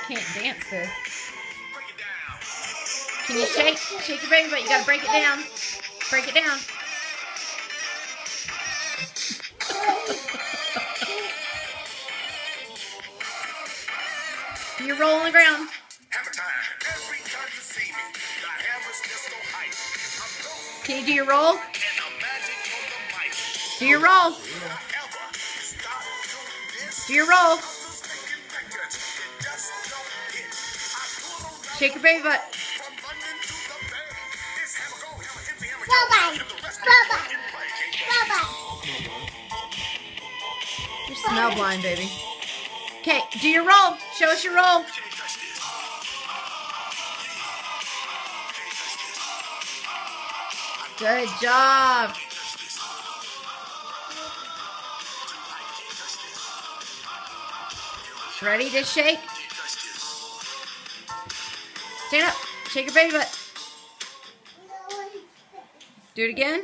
Can't dance this. Can you shake? Shake your baby butt. You gotta break it down. Break it down. You roll on the ground. Can you do your roll? Do your roll. Do your roll. Shake your baby butt. Bye-bye. Bye-bye. Bye-bye. You're smell blind, baby. Okay, do your roll. Show us your roll. Good job. Ready to shake? Stand up. Shake your baby butt. Do it again.